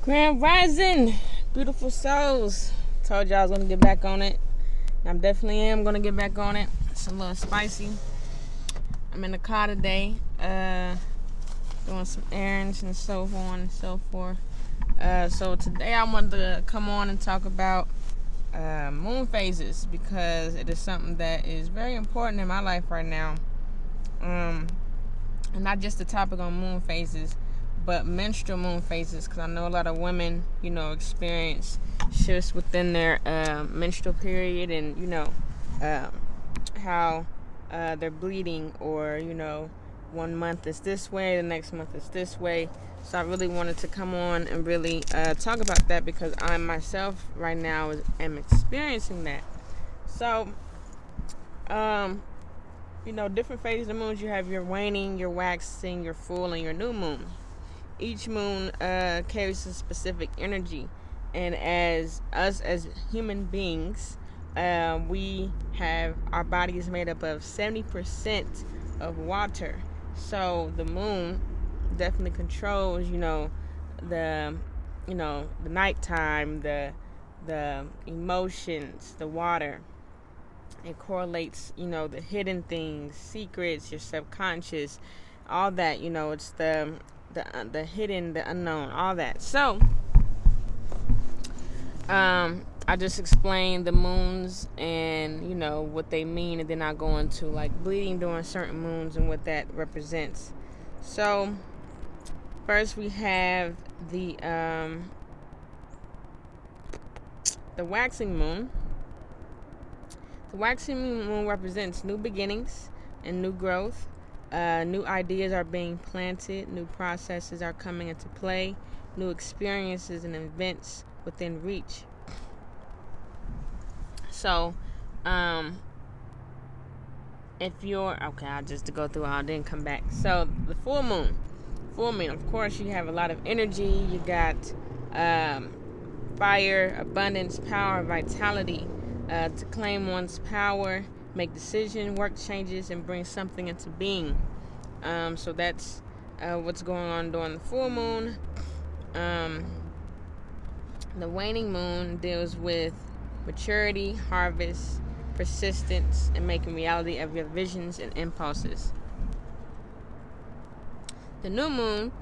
Grand Rising, beautiful souls. Told you I was gonna get back on it. I definitely am gonna get back on it. It's a little spicy. I'm in the car today, doing some errands and so on and so forth. So today I wanted to come on and talk about moon phases because it is something that is very important in my life right now. And not just the topic on moon phases, but menstrual moon phases, because I know a lot of women, experience shifts within their menstrual period, and how they're bleeding, or 1 month is this way, the next month is this way. So I really wanted to come on and really talk about that, because I myself right now am experiencing that. So different phases of moons. You have your waning, your waxing, your full, and your new moon. Each moon carries a specific energy, and as human beings, we have our body is made up of 70% of water. So the moon definitely controls, the nighttime, the emotions, the water. It correlates, the hidden things, secrets, your subconscious, all that. It's the hidden, the unknown, all that. So, I just explained the moons and what they mean, and then I'll go into like bleeding during certain moons and what that represents. So, first we have the waxing moon. The waxing moon represents new beginnings and new growth. New ideas are being planted, new processes are coming into play, new experiences and events within reach. So, if you're okay, I'll just go through all, then come back. So, the full moon, of course, you have a lot of energy. You got fire, abundance, power, vitality, to claim one's power, make decisions, work changes, and bring something into being. So that's what's going on during the full moon. The waning moon deals with maturity, harvest, persistence, and making reality of your visions and impulses. The new moon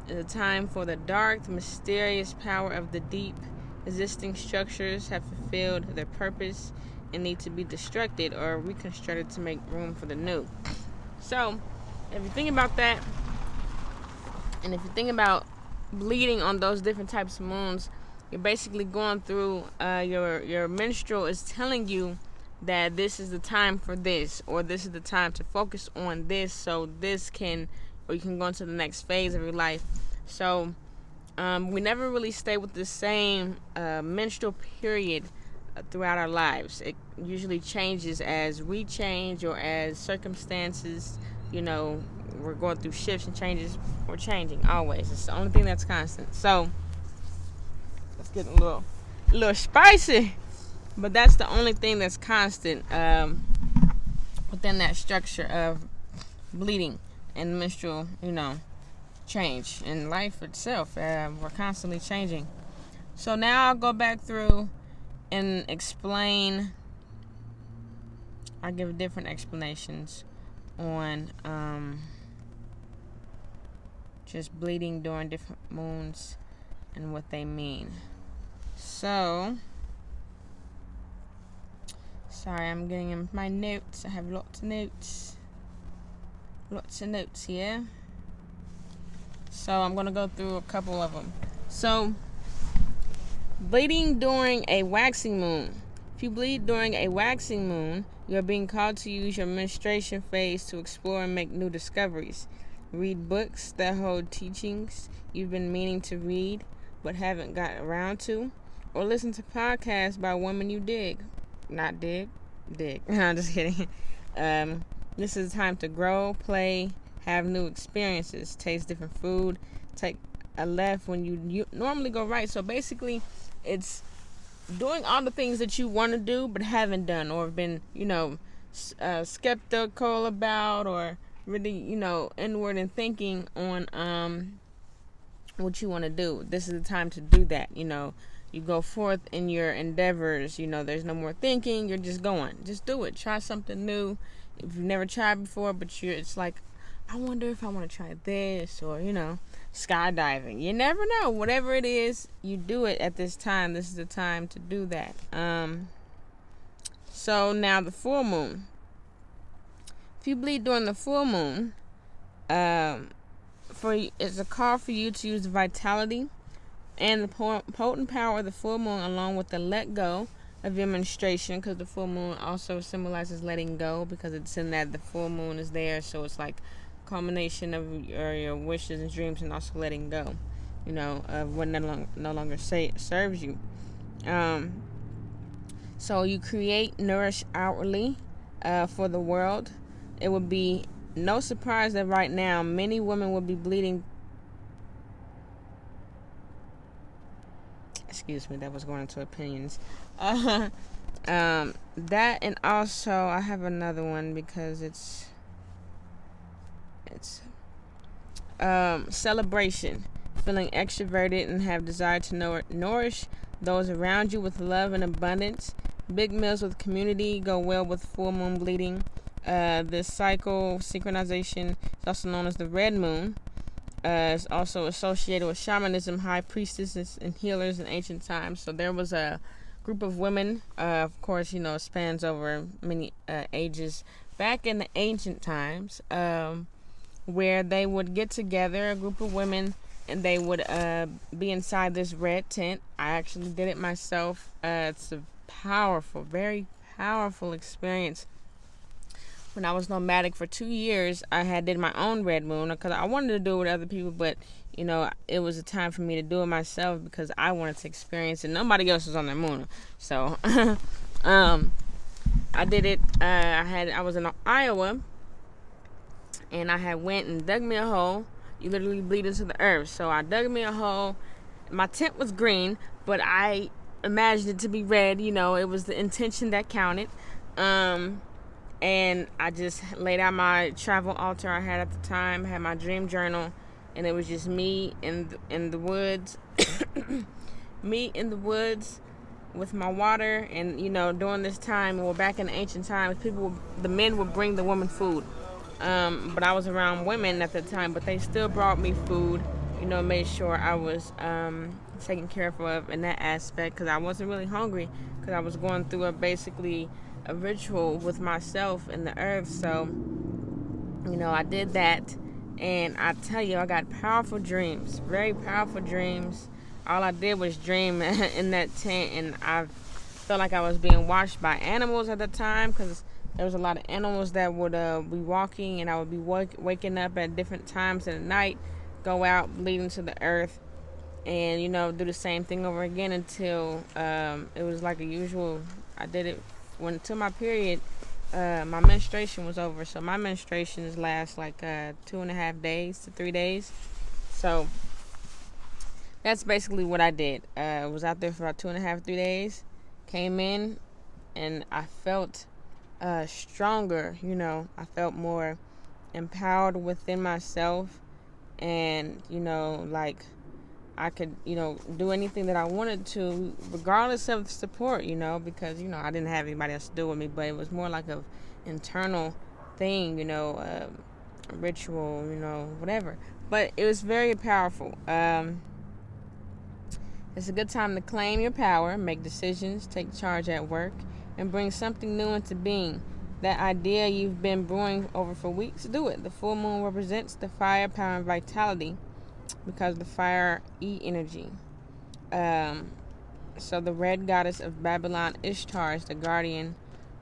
is a time for the dark, the mysterious power of the deep. Existing structures have fulfilled their purpose and need to be destructed or reconstructed to make room for the new. So, if you think about that, and if you think about bleeding on those different types of moons, you're basically going through your menstrual is telling you that this is the time for this, or this is the time to focus on this, so this can, or you can go into the next phase of your life. So we never really stay with the same menstrual period throughout our lives. It usually changes as we change, or as circumstances, we're going through shifts and changes. We're changing always. It's the only thing that's constant. So let's get a little spicy, but that's the only thing that's constant within that structure of bleeding and menstrual, change in life itself. We're constantly changing. So now I'll go back through and explain. I give different explanations on just bleeding during different moons and what they mean. So, sorry, I'm getting in my notes. I have lots of notes here. So I'm going to go through a couple of them. So, bleeding during a waxing moon. If you bleed during a waxing moon, you're being called to use your menstruation phase to explore and make new discoveries. Read books that hold teachings you've been meaning to read but haven't gotten around to. Or listen to podcasts by women you dig. Not dig. I'm just kidding. This is time to grow, play, have new experiences, taste different food, take a left when you normally go right. So basically, it's doing all the things that you want to do but haven't done, or been, skeptical about, or really, inward and thinking on what you want to do. This is the time to do that. You go forth in your endeavors. There's no more thinking. You're just going. Just do it. Try something new. If you've never tried before, but it's like, I wonder if I want to try this, or skydiving. You never know. Whatever it is, you do it at this time. This is the time to do that. So now the full moon. If you bleed during the full moon, it's a call for you to use vitality and the potent power of the full moon, along with the let go of your menstruation, because the full moon also symbolizes letting go, because it's in that the full moon is there. So it's like a combination of your wishes and dreams, and also letting go, of what no longer serves you. So you create, nourish outwardly for the world. It would be no surprise that right now many women will be bleeding. Excuse me, that was going into opinions. That, and also I have another one because it's celebration. Feeling extroverted and have desire to nourish those around you with love and abundance. Big meals with community go well with full moon bleeding. This cycle synchronization is also known as the red moon. Is also associated with shamanism, high priestesses, and healers in ancient times. So there was a group of women, of course, it spans over many ages, back in the ancient times, where they would get together, a group of women, and they would be inside this red tent. I actually did it myself. It's a powerful, very powerful experience. When I was nomadic for 2 years, I did my own red moon because I wanted to do it with other people, but it was a time for me to do it myself because I wanted to experience it. Nobody else was on their moon, so I did it. I was in Iowa, and I had went and dug me a hole. You literally bleed into the earth, so I dug me a hole. My tent was green, but I imagined it to be red. It was the intention that counted. And I just laid out my travel altar I had at the time, had my dream journal, and it was just me in the woods, me in the woods with my water. And during this time, back in the ancient times, the men would bring the women food, but I was around women at the time, but they still brought me food. Made sure I was taken care of in that aspect, because I wasn't really hungry, because I was going through a ritual with myself and the earth. So I did that, and I tell you, I got powerful dreams, very powerful dreams. All I did was dream in that tent, and I felt like I was being watched by animals at the time, because there was a lot of animals that would be walking, and I would be waking up at different times in the night, go out bleeding to the earth, and do the same thing over again until it was like a usual. I did it until my period, my menstruation was over. So my menstruations last like 2.5 days to 3 days. So that's basically what I did. I was out there for about 2.5, 3 days. Came in, and I felt stronger. I felt more empowered within myself, and like I could, do anything that I wanted to, regardless of support, because, I didn't have anybody else to do with me, but it was more like a internal thing, a ritual, whatever. But it was very powerful. It's a good time to claim your power, make decisions, take charge at work, and bring something new into being. That idea you've been brewing over for weeks, do it. The full moon represents the fire, power, and vitality, because the fire energy. So the red goddess of Babylon, Ishtar, is the guardian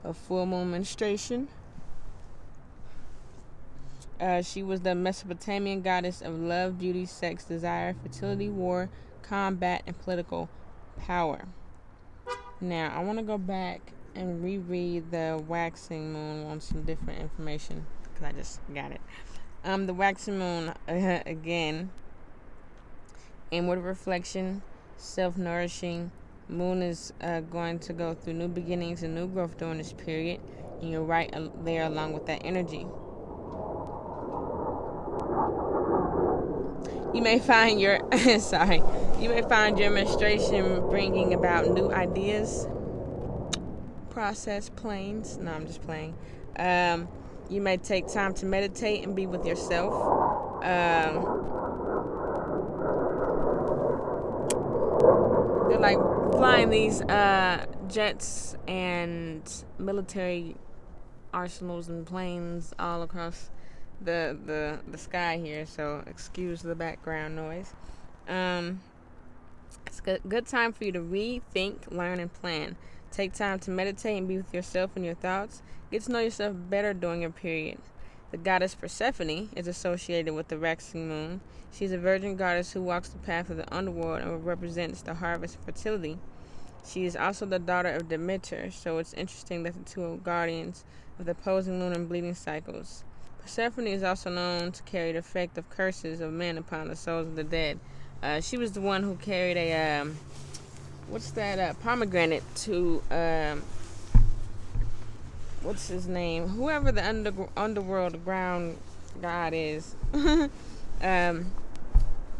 of full moon menstruation. She was the Mesopotamian goddess of love, beauty, sex, desire, fertility, war, combat, and political power. Now, I want to go back and reread the waxing moon on some different information, because I just got it. The waxing moon, again, inward reflection, self-nourishing. Moon is going to go through new beginnings and new growth during this period, and you're right there along with that energy. You may find your sorry. You may find your menstruation bringing about new ideas, process planes. No, I'm just playing. You may take time to meditate and be with yourself. They're like flying these jets and military arsenals and planes all across the sky here, so excuse the background noise. It's a good time for you to read, think, learn, and plan. Take time to meditate and be with yourself and your thoughts. Get to know yourself better during your period. The goddess Persephone is associated with the waxing moon. She's a virgin goddess who walks the path of the underworld and represents the harvest of fertility. She is also the daughter of Demeter, so it's interesting that the two are guardians of the opposing lunar and bleeding cycles. Persephone is also known to carry the effect of curses of men upon the souls of the dead. She was the one who carried a pomegranate to what's his name? Whoever the underworld ground god is. Carry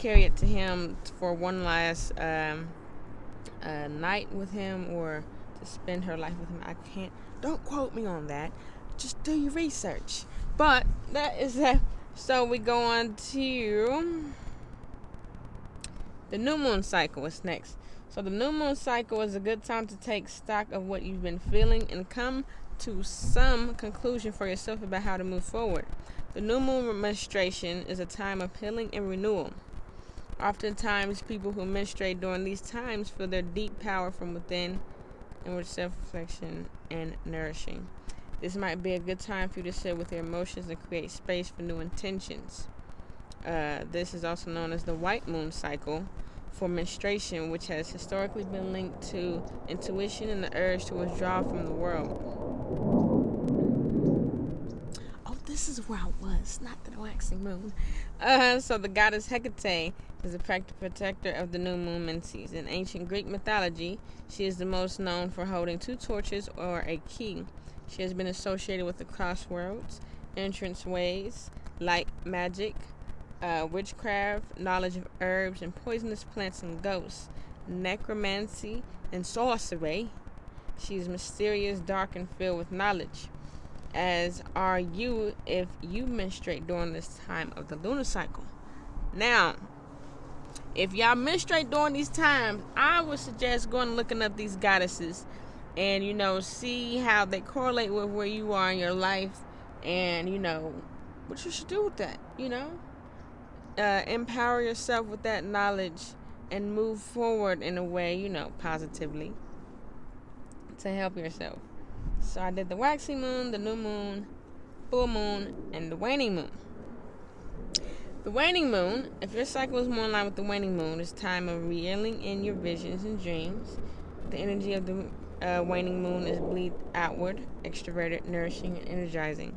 it to him for one last night with him, or to spend her life with him. I can't. Don't quote me on that. Just do your research. But that is that. So we go on to the new moon cycle. What's next? So the new moon cycle is a good time to take stock of what you've been feeling and come to some conclusion for yourself about how to move forward. The new moon menstruation is a time of healing and renewal. Oftentimes, people who menstruate during these times feel their deep power from within, and with self-reflection and nourishing. This might be a good time for you to sit with your emotions and create space for new intentions. This is also known as the white moon cycle for menstruation, which has historically been linked to intuition and the urge to withdraw from the world. Oh, this is where I was, not the waxing moon. So the goddess Hecate is the protector of the new moon menses. In ancient Greek mythology, she is the most known for holding two torches or a key. She has been associated with the crossroads, entranceways, light magic, witchcraft, knowledge of herbs and poisonous plants and ghosts, necromancy, and sorcery. She is mysterious, dark, and filled with knowledge, as are you if you menstruate during this time of the lunar cycle. Now, if y'all menstruate during these times, I would suggest going and looking up these goddesses and, see how they correlate with where you are in your life and, what you should do with that, empower yourself with that knowledge and move forward in a way, positively to help yourself. So I did the waxing moon, the new moon, full moon, and the waning moon. The waning moon, if your cycle is more in line with the waning moon, is time of reeling in your visions and dreams. The energy of the waning moon is bleed outward, extroverted, nourishing, and energizing.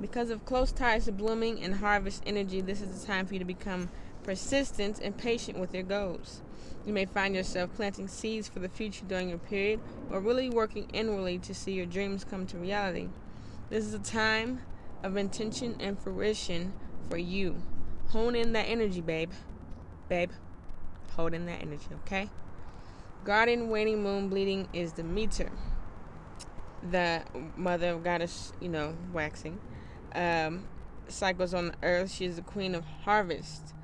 Because of close ties to blooming and harvest energy, this is the time for you to become persistent and patient with your goals. You may find yourself planting seeds for the future during your period, or really working inwardly to see your dreams come to reality. This is a time of intention and fruition for you. Hone in that energy, babe. Babe, hold in that energy, okay? Guardian waning moon bleeding is Demeter, the mother of goddess, waxing. Cycles on the earth. She is the queen of harvest,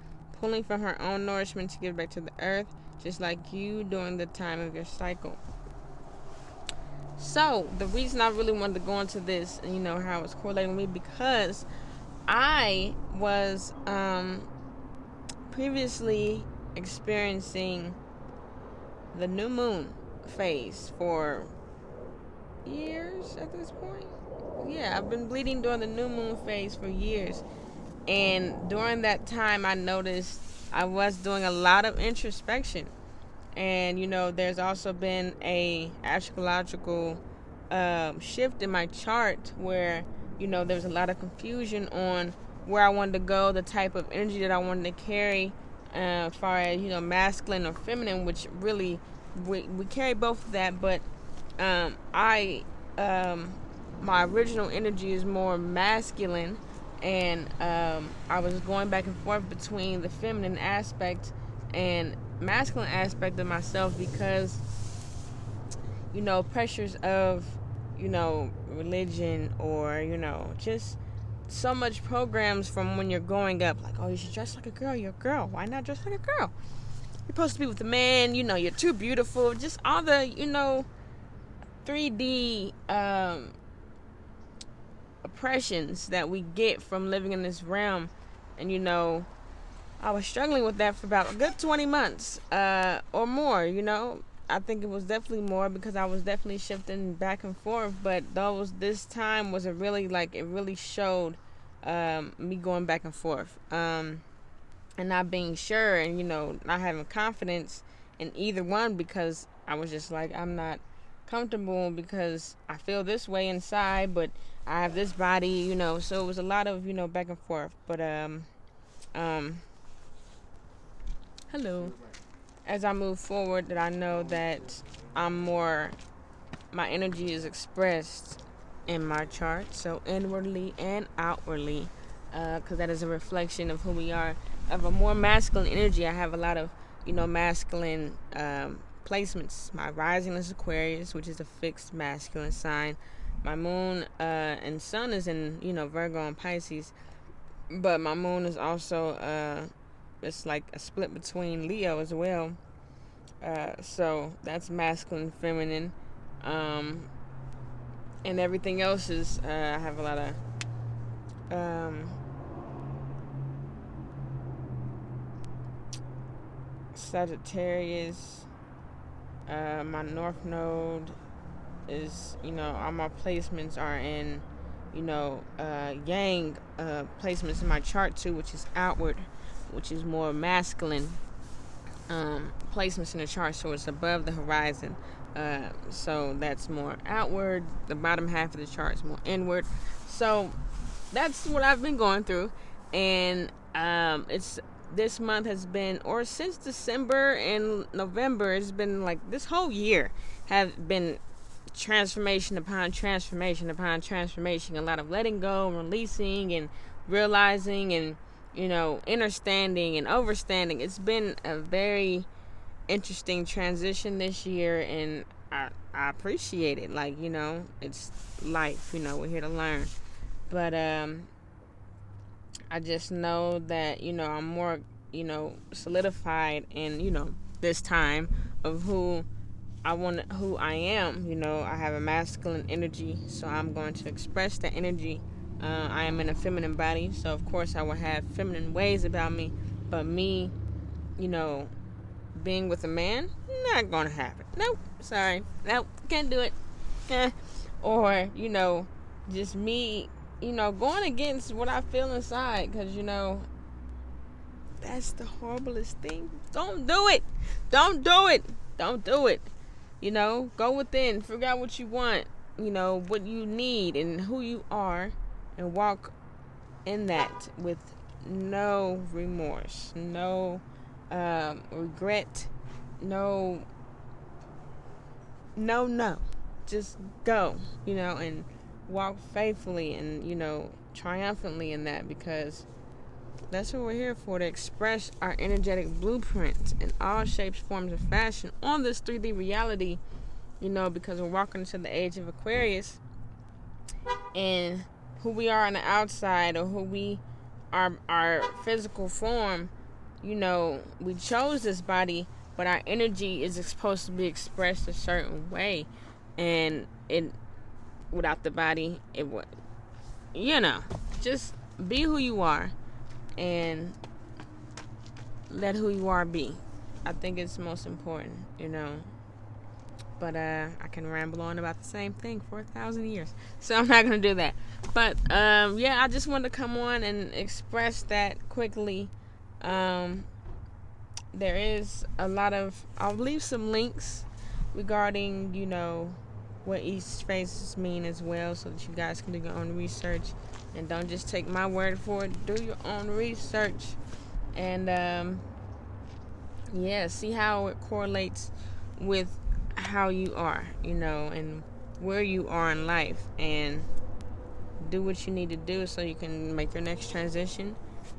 pulling from her own nourishment to give back to the earth, just like you during the time of your cycle. So, the reason I really wanted to go into this, and how it's correlating with me, because I was previously experiencing the new moon phase for years at this point. Yeah, I've been bleeding during the new moon phase for years. And during that time, I noticed I was doing a lot of introspection. And, there's also been a astrological shift in my chart where, there's a lot of confusion on where I wanted to go, the type of energy that I wanted to carry, as far as, masculine or feminine, which really, we carry both of that. But my original energy is more masculine, And I was going back and forth between the feminine aspect and masculine aspect of myself because, pressures of, religion or, just so much programs from when you're growing up. Like, oh, you should dress like a girl. You're a girl. Why not dress like a girl? You're supposed to be with a man. You're too beautiful. Just all the, 3D oppressions that we get from living in this realm. And, I was struggling with that for about a good 20 months or more, I think it was definitely more because I was definitely shifting back and forth. But this time was it really showed me going back and forth and not being sure and, not having confidence in either one because I was just like, I'm not comfortable because I feel this way inside, but I have this body, so it was a lot of, back and forth. But, hello. As I move forward, that I know that my energy is expressed in my chart, so inwardly and outwardly, because that is a reflection of who we are. Of a more masculine energy, I have a lot of, masculine placements. My rising is Aquarius, which is a fixed masculine sign. My moon and sun is in, Virgo and Pisces, but my moon is also it's like a split between Leo as well. So that's masculine, feminine, and everything else is. I have a lot of Sagittarius. My North Node is, all my placements are in, Yang placements in my chart too, which is outward, which is more masculine placements in the chart, so it's above the horizon. So that's more outward. The bottom half of the chart is more inward. So that's what I've been going through, and it's this month has been, or since December and November, it's been like this whole year have been transformation upon transformation upon transformation. A lot of letting go and releasing and realizing and, understanding and overstanding. It's been a very interesting transition this year, and I appreciate it. Like, it's life, we're here to learn. But I just know that, I'm more, solidified in, this time of who I am. I have a masculine energy, so I'm going to express that energy. I am in a feminine body, so of course I will have feminine ways about me. But me, being with a man, not gonna happen. Nope, sorry, nope, can't do it. Or just me, going against what I feel inside, because that's the horriblest thing. Don't do it. Don't do it. Don't do it. Go within, figure out what you want, what you need and who you are, and walk in that with no remorse, no regret, no. Just go, and walk faithfully and, triumphantly in that, because that's what we're here for, to express our energetic blueprint in all shapes, forms, and fashion on this 3D reality, because we're walking into the age of Aquarius, and who we are on the outside, or who we are, our physical form, we chose this body, but our energy is supposed to be expressed a certain way, and it, without the body, it would, just be who you are and let who you are be. I think it's most important, but I can ramble on about the same thing for 1,000 years, so I'm not gonna do that. But I just wanted to come on and express that quickly. There is a lot of, I'll leave some links regarding, what each phases mean as well, so that you guys can do your own research and don't just take my word for it. Do your own research and see how it correlates with how you are, and where you are in life. And do what you need to do so you can make your next transition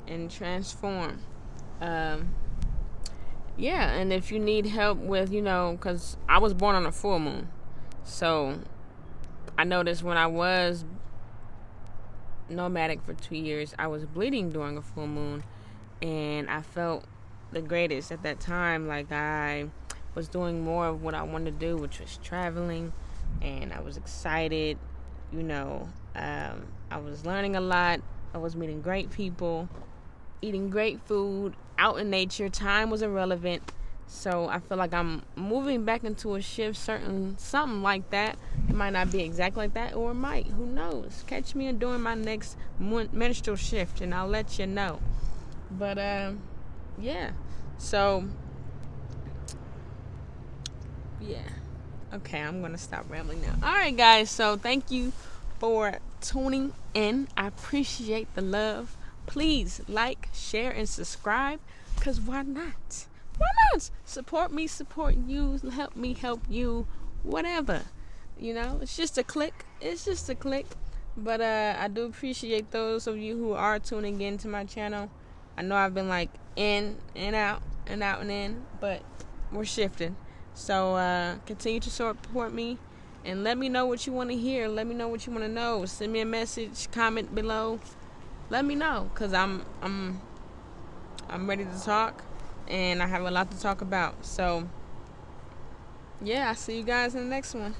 and transform. Yeah, and if you need help with, because I was born on a full moon, so I noticed when I was nomadic for 2 years, I was bleeding during a full moon, and I felt the greatest at that time. Like, I was doing more of what I wanted to do, which was traveling, and I was excited. I was learning a lot. I was meeting great people, eating great food, out in nature. Time was irrelevant. So I feel like I'm moving back into a shift, something like that. It might not be exactly like that, or it might. Who knows? Catch me doing my next menstrual shift, and I'll let you know. But yeah. So yeah. Okay, I'm gonna stop rambling now. All right, guys. So thank you for tuning in. I appreciate the love. Please like, share, and subscribe. Cause why not? Why not? Support me, support you, help me, help you, whatever. It's just a click. It's just a click. But I do appreciate those of you who are tuning in to my channel. I know I've been like in and out and out and in, but we're shifting. So continue to support me and let me know what you want to hear. Let me know what you want to know. Send me a message, comment below. Let me know, cause I'm ready to talk, and I have a lot to talk about. So yeah, I'll see you guys in the next one.